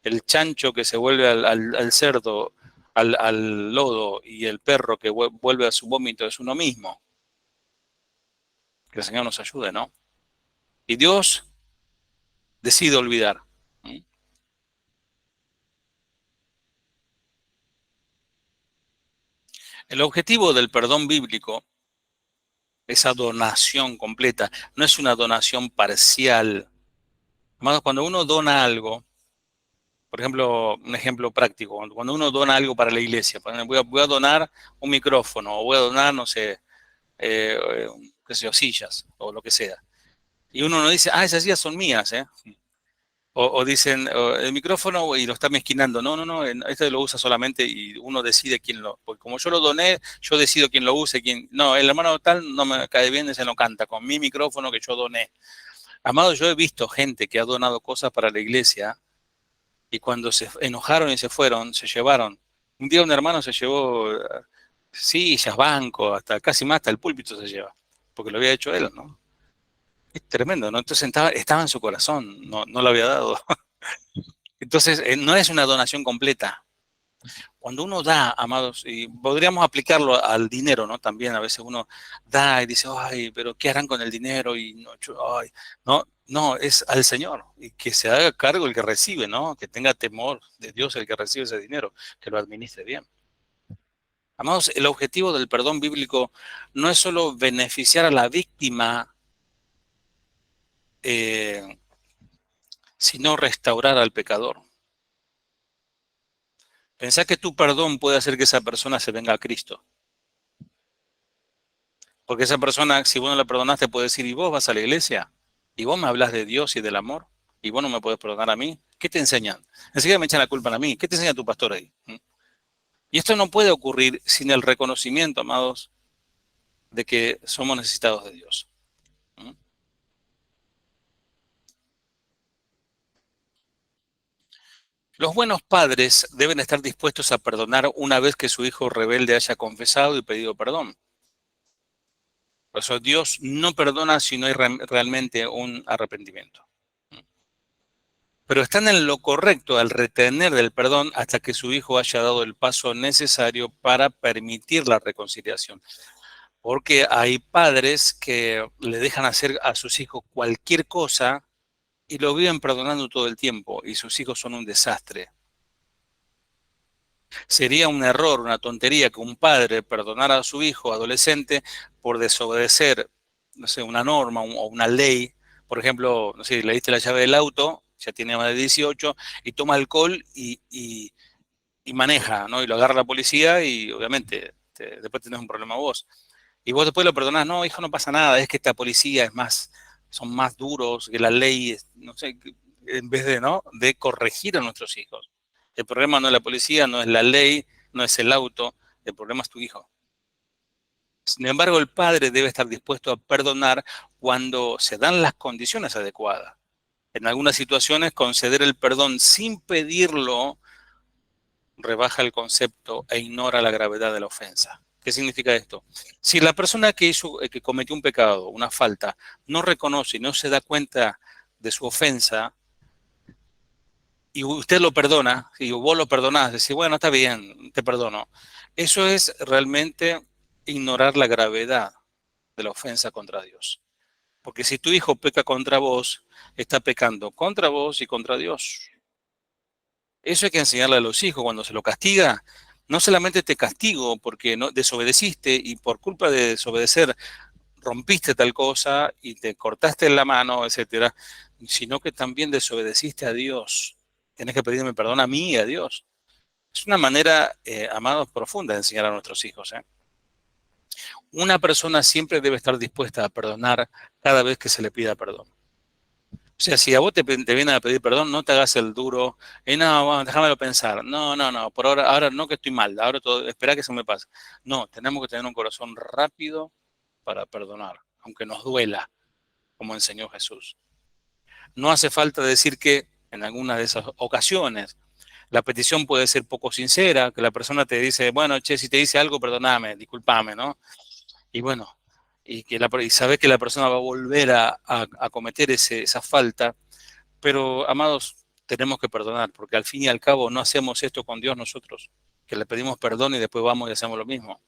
El chancho que se vuelve al cerdo, al lodo, y el perro que vuelve a su vómito es uno mismo. Que el Señor nos ayude, ¿no? Y Dios decide olvidar. ¿Mm? El objetivo del perdón bíblico, esa donación completa, no es una donación parcial. Hermanos, cuando uno dona algo, por ejemplo, un ejemplo práctico, cuando uno dona algo para la iglesia, por ejemplo, voy a donar un micrófono, o voy a donar, no sé, qué sé yo, sillas, o lo que sea. Y uno no dice, esas sillas son mías, ¿eh? O dicen, el micrófono y lo está mezquinando. No, no, no, este lo usa solamente y uno decide quién lo. Porque como yo lo doné, yo decido quién lo use, quién. No, el hermano tal no me cae bien, ese no canta con mi micrófono que yo doné. Amado, yo he visto gente que ha donado cosas para la iglesia y cuando se enojaron y se fueron, se llevaron. Un día un hermano se llevó sillas, bancos, hasta casi más, hasta el púlpito se lleva, porque lo había hecho él, ¿no? Es tremendo, ¿no? Entonces estaba en su corazón, no lo había dado. Entonces, no es una donación completa. Cuando uno da, amados, y podríamos aplicarlo al dinero, ¿no? También a veces uno da y dice, ay, pero ¿qué harán con el dinero? Y no, ay, no, no, es al Señor. Y que se haga cargo el que recibe, ¿no? Que tenga temor de Dios el que recibe ese dinero, que lo administre bien. Amados, el objetivo del perdón bíblico no es solo beneficiar a la víctima, eh, sino restaurar al pecador. Pensá que tu perdón puede hacer que esa persona se venga a Cristo. Porque esa persona, si vos no la perdonaste, puede decir, ¿y vos vas a la iglesia? ¿Y vos me hablas de Dios y del amor? ¿Y vos no me puedes perdonar a mí? ¿Qué te enseñan? Enseguida me echan la culpa a mí. ¿Qué te enseña tu pastor ahí? ¿Mm? Y esto no puede ocurrir sin el reconocimiento, amados, de que somos necesitados de Dios. ¿Mm? Los buenos padres deben estar dispuestos a perdonar una vez que su hijo rebelde haya confesado y pedido perdón. Por eso Dios no perdona si no hay realmente un arrepentimiento. Pero están en lo correcto al retener el perdón hasta que su hijo haya dado el paso necesario para permitir la reconciliación. Porque hay padres que le dejan hacer a sus hijos cualquier cosa y lo viven perdonando todo el tiempo y sus hijos son un desastre. Sería un error, una tontería que un padre perdonara a su hijo adolescente por desobedecer, no sé, una norma o una ley. Por ejemplo, no sé, le diste la llave del auto, ya tiene más de 18 y toma alcohol y maneja, ¿no? Y lo agarra la policía y obviamente después tenés un problema vos. Y vos después lo perdonás, no, hijo, no pasa nada, es que esta policía es más, son más duros, que la ley, no sé, en vez de, ¿no? De corregir a nuestros hijos. El problema no es la policía, no es la ley, no es el auto, el problema es tu hijo. Sin embargo, el padre debe estar dispuesto a perdonar cuando se dan las condiciones adecuadas. En algunas situaciones, conceder el perdón sin pedirlo rebaja el concepto e ignora la gravedad de la ofensa. ¿Qué significa esto? Si la persona que cometió un pecado, una falta, no reconoce y no se da cuenta de su ofensa y usted lo perdona, y vos lo perdonás, decís, bueno, está bien, te perdono. Eso es realmente ignorar la gravedad de la ofensa contra Dios. Porque si tu hijo peca contra vos, está pecando contra vos y contra Dios. Eso hay que enseñarle a los hijos cuando se lo castiga. No solamente te castigo porque no desobedeciste y por culpa de desobedecer rompiste tal cosa y te cortaste la mano, etcétera, sino que también desobedeciste a Dios. Tienes que pedirme perdón a mí y a Dios. Es una manera, amados, profunda de enseñar a nuestros hijos. Una persona siempre debe estar dispuesta a perdonar cada vez que se le pida perdón. O sea, si a vos te vienen a pedir perdón, no te hagas el duro. Y no, bueno, déjamelo pensar. No, no, no. Por ahora no que estoy mal. Ahora todo, espera que se me pase. No, tenemos que tener un corazón rápido para perdonar, aunque nos duela, como enseñó Jesús. No hace falta decir que en alguna de esas ocasiones La petición puede ser poco sincera, que la persona te dice, bueno, che, si te dice algo, perdóname, discúlpame, ¿no? Y bueno, y sabes que la persona va a volver a cometer esa falta, pero amados, tenemos que perdonar, porque al fin y al cabo no hacemos esto con Dios nosotros, que le pedimos perdón y después vamos y hacemos lo mismo.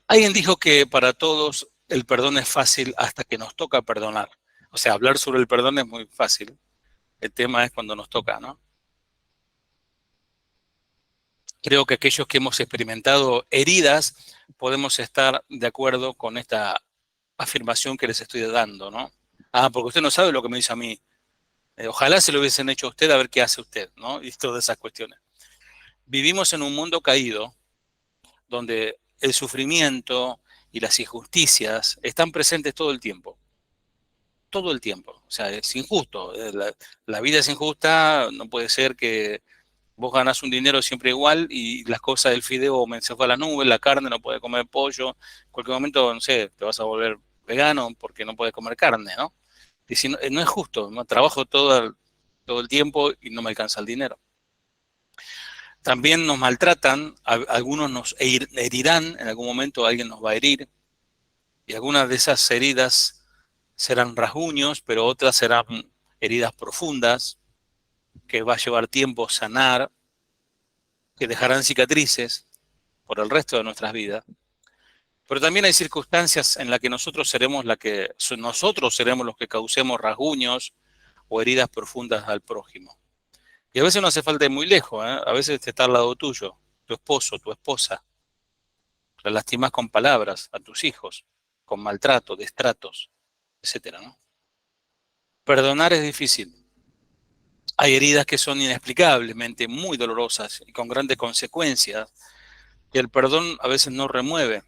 Alguien dijo que para todos el perdón es fácil hasta que nos toca perdonar. O sea, hablar sobre el perdón es muy fácil. El tema es cuando nos toca, ¿no? Creo que aquellos que hemos experimentado heridas podemos estar de acuerdo con esta afirmación que les estoy dando, ¿no? Ah, porque usted no sabe lo que me hizo a mí. Ojalá se lo hubiesen hecho a usted a ver qué hace usted, ¿no? Y todas esas cuestiones. Vivimos en un mundo caído donde el sufrimiento y las injusticias están presentes todo el tiempo. Todo el tiempo. O sea, es injusto. La vida es injusta, no puede ser que vos ganás un dinero siempre igual y las cosas del fideo se fue a la nube, la carne no puede comer pollo, en cualquier momento, no sé, te vas a volver vegano porque no puedes comer carne, ¿no? Y si no, no es justo, ¿no? Trabajo todo el tiempo y no me alcanza el dinero. También nos maltratan, algunos nos herirán, en algún momento alguien nos va a herir, y algunas de esas heridas serán rasguños, pero otras serán heridas profundas, que va a llevar tiempo sanar, que dejarán cicatrices por el resto de nuestras vidas. Pero también hay circunstancias en las que nosotros seremos los que causemos rasguños o heridas profundas al prójimo. Y a veces no hace falta ir muy lejos, ¿eh? A veces está al lado tuyo, tu esposo, tu esposa. La lastimas con palabras a tus hijos, con maltrato, destratos, etcétera, ¿no? Perdonar es difícil. Hay heridas que son inexplicablemente muy dolorosas y con grandes consecuencias, y el perdón a veces no remueve.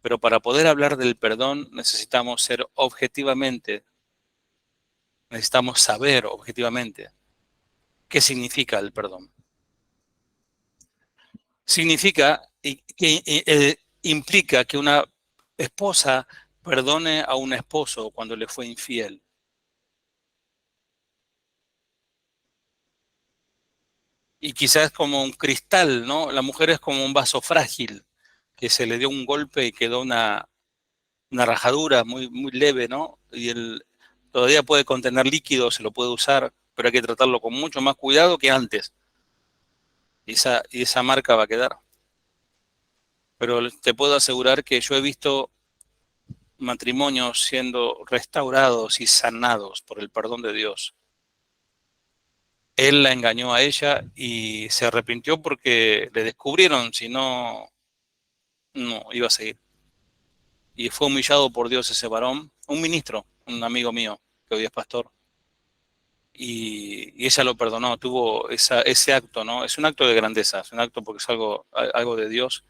Pero para poder hablar del perdón necesitamos ser objetivamente, necesitamos saber objetivamente qué significa el perdón. Significa que implica que una esposa perdone a un esposo cuando le fue infiel. Y quizás como un cristal, ¿no? La mujer es como un vaso frágil, que se le dio un golpe y quedó una rajadura muy, muy leve, ¿no? Y él todavía puede contener líquido, se lo puede usar, pero hay que tratarlo con mucho más cuidado que antes. Y esa marca va a quedar. Pero te puedo asegurar que yo he visto matrimonios siendo restaurados y sanados por el perdón de Dios. Él la engañó a ella y se arrepintió porque le descubrieron, si no, no iba a seguir. Y fue humillado por Dios ese varón, un ministro, un amigo mío, que hoy es pastor. Y ella lo perdonó, tuvo ese acto, ¿no? Es un acto de grandeza, es un acto porque es algo de Dios.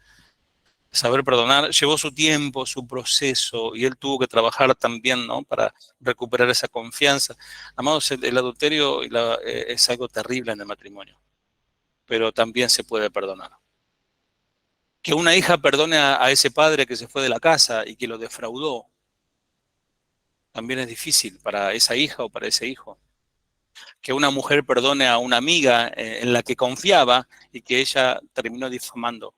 Saber perdonar llevó su tiempo, su proceso, y él tuvo que trabajar también, ¿no? Para recuperar esa confianza. Amados, el adulterio es algo terrible en el matrimonio, pero también se puede perdonar. Que una hija perdone a ese padre que se fue de la casa y que lo defraudó, también es difícil para esa hija o para ese hijo. Que una mujer perdone a una amiga en la que confiaba y que ella terminó difamando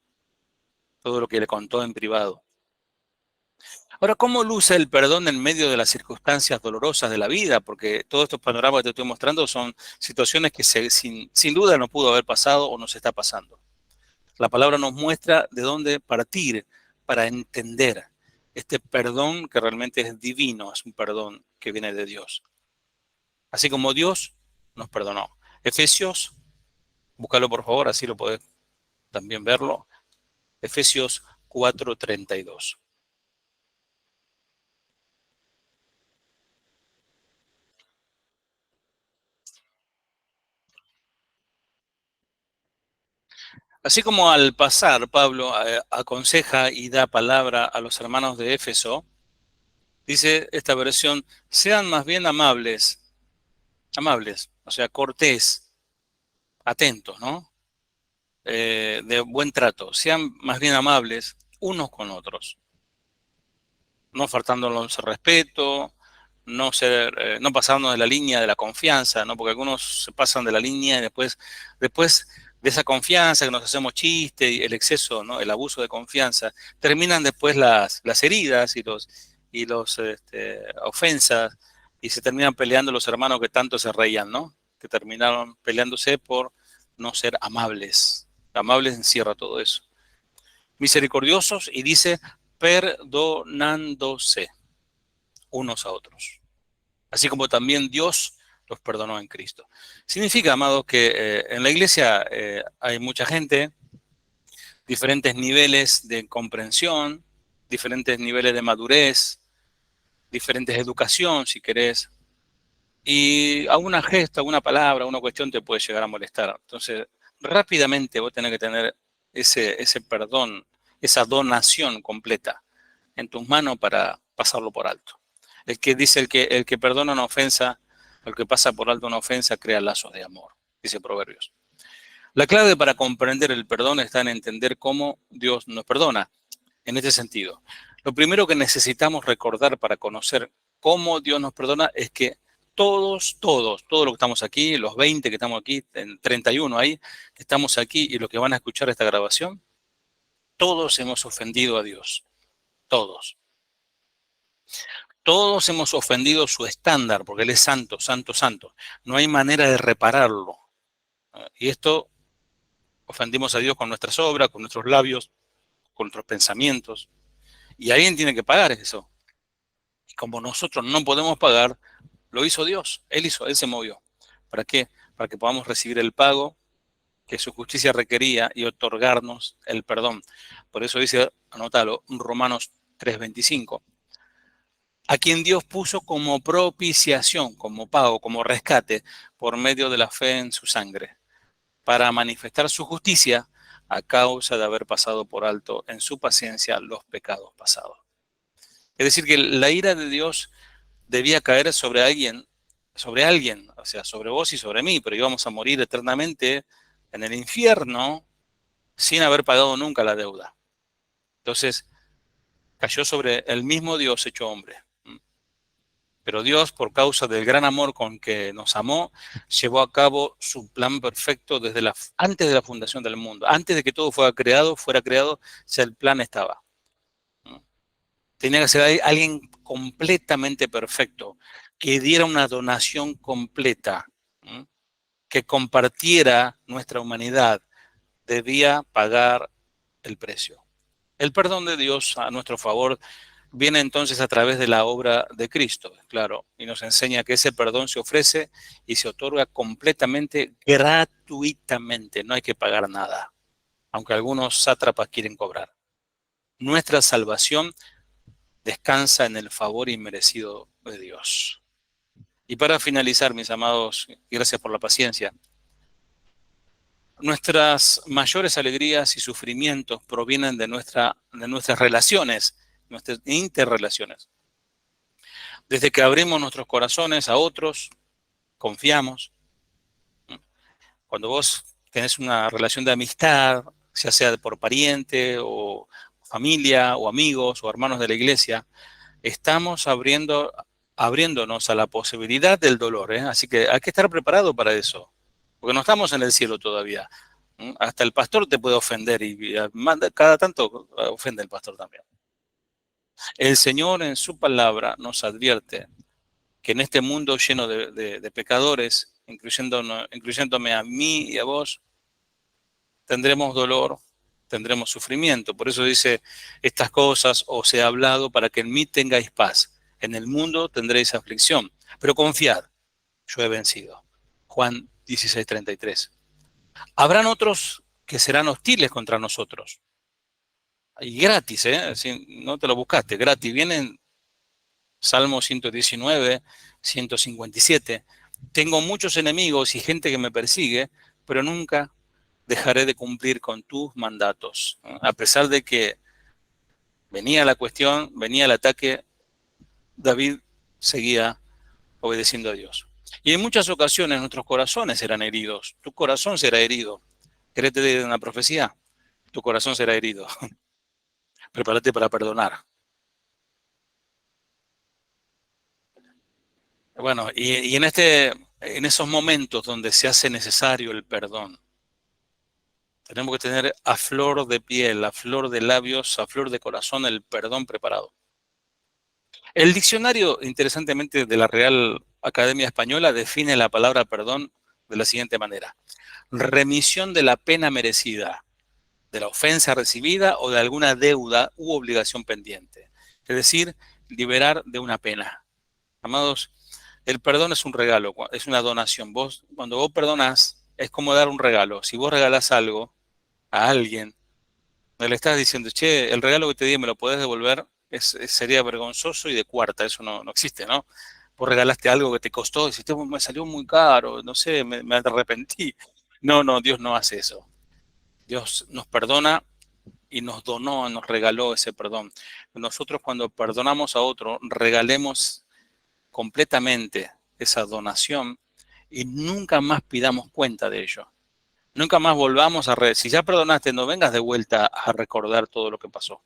todo lo que le contó en privado. Ahora, ¿cómo luce el perdón en medio de las circunstancias dolorosas de la vida? Porque todos estos panoramas que te estoy mostrando son situaciones que sin duda no pudo haber pasado o nos está pasando. La palabra nos muestra de dónde partir para entender este perdón que realmente es divino, es un perdón que viene de Dios. Así como Dios nos perdonó. Efesios, búscalo por favor, así lo podés también verlo. Efesios 4:32. Así como al pasar, Pablo aconseja y da palabra a los hermanos de Éfeso, dice esta versión, sean más bien amables, o sea, cortés, atentos, ¿no? De buen trato, sean más bien amables unos con otros, no faltándonos el respeto, no pasarnos de la línea de la confianza, ¿no? Porque algunos se pasan de la línea y después de esa confianza que nos hacemos chiste, y el exceso, ¿no? El abuso de confianza, terminan después las heridas y los ofensas, y se terminan peleando los hermanos que tanto se reían, ¿no? Que terminaron peleándose por no ser amables. Amables encierra todo eso. Misericordiosos, y dice perdonándose unos a otros, así como también Dios los perdonó en Cristo. Significa, amados, que en la iglesia hay mucha gente, diferentes niveles de comprensión, diferentes niveles de madurez, diferentes de educación, si querés, y a una gesta, a una palabra, a una cuestión te puede llegar a molestar. Entonces, rápidamente vos tenés que tener ese perdón, esa donación completa en tus manos para pasarlo por alto. El que perdona una ofensa, el que pasa por alto una ofensa, crea lazos de amor, dice Proverbios. La clave para comprender el perdón está en entender cómo Dios nos perdona. En este sentido, lo primero que necesitamos recordar para conocer cómo Dios nos perdona es que todos los que estamos aquí, los 20 que estamos aquí, en 31 ahí, que estamos aquí y los que van a escuchar esta grabación, todos hemos ofendido a Dios. Todos. Todos hemos ofendido su estándar, porque Él es santo, santo, santo. No hay manera de repararlo. Y esto ofendimos a Dios con nuestras obras, con nuestros labios, con nuestros pensamientos. Y alguien tiene que pagar eso. Y como nosotros no podemos pagar, lo hizo Dios. Él se movió. ¿Para qué? Para que podamos recibir el pago que su justicia requería y otorgarnos el perdón. Por eso dice, anótalo, Romanos 3:25. A quien Dios puso como propiciación, como pago, como rescate, por medio de la fe en su sangre, para manifestar su justicia a causa de haber pasado por alto en su paciencia los pecados pasados. Es decir, que la ira de Dios debía caer sobre alguien, o sea, sobre vos y sobre mí, pero íbamos a morir eternamente en el infierno sin haber pagado nunca la deuda. Entonces, cayó sobre el mismo Dios hecho hombre. Pero Dios, por causa del gran amor con que nos amó, llevó a cabo su plan perfecto antes de la fundación del mundo. Antes de que todo fuera creado, ya el plan estaba. Tenía que ser alguien completamente perfecto, que diera una donación completa, que compartiera nuestra humanidad. Debía pagar el precio. El perdón de Dios a nuestro favor viene entonces a través de la obra de Cristo, claro, y nos enseña que ese perdón se ofrece y se otorga completamente, gratuitamente, no hay que pagar nada, aunque algunos sátrapas quieren cobrar. Nuestra salvación descansa en el favor inmerecido de Dios. Y para finalizar, mis amados, y gracias por la paciencia, nuestras mayores alegrías y sufrimientos provienen de nuestras relaciones, nuestras interrelaciones. Desde que abrimos nuestros corazones a otros, confiamos. Cuando vos tenés una relación de amistad, ya sea por pariente o familia o amigos o hermanos de la iglesia, estamos abriéndonos a la posibilidad del dolor, ¿eh? Así que hay que estar preparado para eso, porque no estamos en el cielo todavía. Hasta el pastor te puede ofender y cada tanto ofende el pastor también. El Señor en su palabra nos advierte que en este mundo lleno de pecadores, incluyéndome a mí y a vos, tendremos dolor, tendremos sufrimiento. Por eso dice, estas cosas os he hablado para que en mí tengáis paz. En el mundo tendréis aflicción, pero confiad, yo he vencido. Juan 16:33. Habrán otros que serán hostiles contra nosotros. Y gratis, ¿eh? No te lo buscaste, gratis. Vienen Salmo 119, 157. Tengo muchos enemigos y gente que me persigue, pero nunca dejaré de cumplir con tus mandatos. A pesar de que venía la cuestión, venía el ataque, David seguía obedeciendo a Dios. Y en muchas ocasiones nuestros corazones serán heridos. Tu corazón será herido. ¿Querés te dé una profecía? Tu corazón será herido. Prepárate para perdonar. Bueno, y en esos momentos donde se hace necesario el perdón, tenemos que tener a flor de piel, a flor de labios, a flor de corazón el perdón preparado. El diccionario, interesantemente, de la Real Academia Española define la palabra perdón de la siguiente manera: remisión de la pena merecida, de la ofensa recibida o de alguna deuda u obligación pendiente. Es decir, liberar de una pena. Amados, el perdón es un regalo, es una donación. Cuando vos perdonás, es como dar un regalo. Si vos regalás algo a alguien, no le estás diciendo, che, el regalo que te di me lo podés devolver, sería vergonzoso y de cuarta, eso no existe, ¿no? Vos regalaste algo que te costó, y decís, me salió muy caro, no sé, me arrepentí. No, Dios no hace eso. Dios nos perdona y nos donó, nos regaló ese perdón. Nosotros cuando perdonamos a otro, regalemos completamente esa donación y nunca más pidamos cuenta de ello. Nunca más volvamos si ya perdonaste, no vengas de vuelta a recordar todo lo que pasó.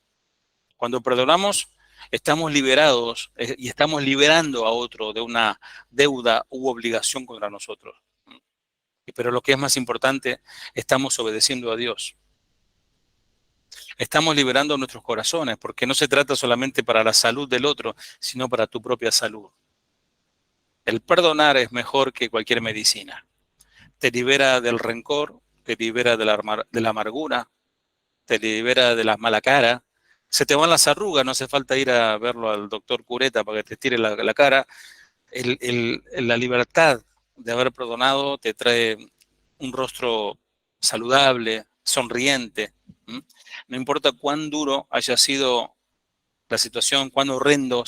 Cuando perdonamos, estamos liberados y estamos liberando a otro de una deuda u obligación contra nosotros. Pero lo que es más importante, estamos obedeciendo a Dios. Estamos liberando nuestros corazones, porque no se trata solamente para la salud del otro, sino para tu propia salud. El perdonar es mejor que cualquier medicina. Te libera del rencor, te libera de la amargura, te libera de la mala cara. Se te van las arrugas, no hace falta ir a verlo al doctor Cureta para que te tire la cara. La libertad de haber perdonado te trae un rostro saludable, sonriente. ¿Mm? No importa cuán duro haya sido la situación, cuán horrendo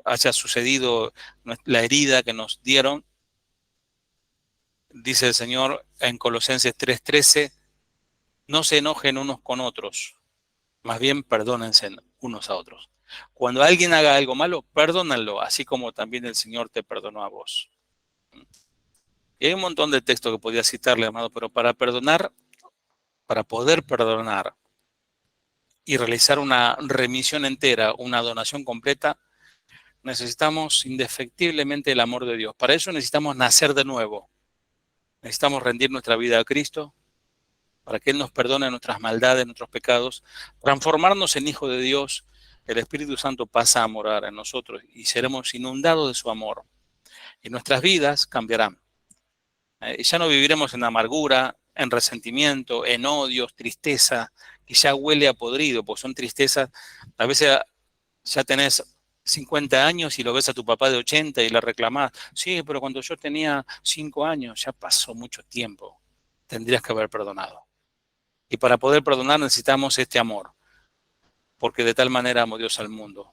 haya sucedido la herida que nos dieron, dice el Señor en Colosenses 3:13, no se enojen unos con otros, más bien perdónense unos a otros. Cuando alguien haga algo malo, perdónalo, así como también el Señor te perdonó a vos. Y hay un montón de textos que podía citarle, amado, pero para perdonar, para poder perdonar y realizar una remisión entera, una donación completa, necesitamos indefectiblemente el amor de Dios. Para eso necesitamos nacer de nuevo. Necesitamos rendir nuestra vida a Cristo, para que Él nos perdone nuestras maldades, nuestros pecados, transformarnos en hijo de Dios. El Espíritu Santo pasa a morar en nosotros y seremos inundados de su amor. Y nuestras vidas cambiarán. Ya no viviremos en amargura, en resentimiento, en odios, tristeza, que ya huele a podrido, porque son tristezas. A veces ya tenés 50 años y lo ves a tu papá de 80 y le reclamás, sí, pero cuando yo tenía 5 años, ya pasó mucho tiempo. Tendrías que haber perdonado. Y para poder perdonar necesitamos este amor, porque de tal manera amó Dios al mundo,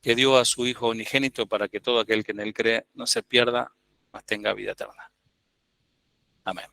que dio a su Hijo unigénito para que todo aquel que en Él cree no se pierda, mas tenga vida eterna. Amén.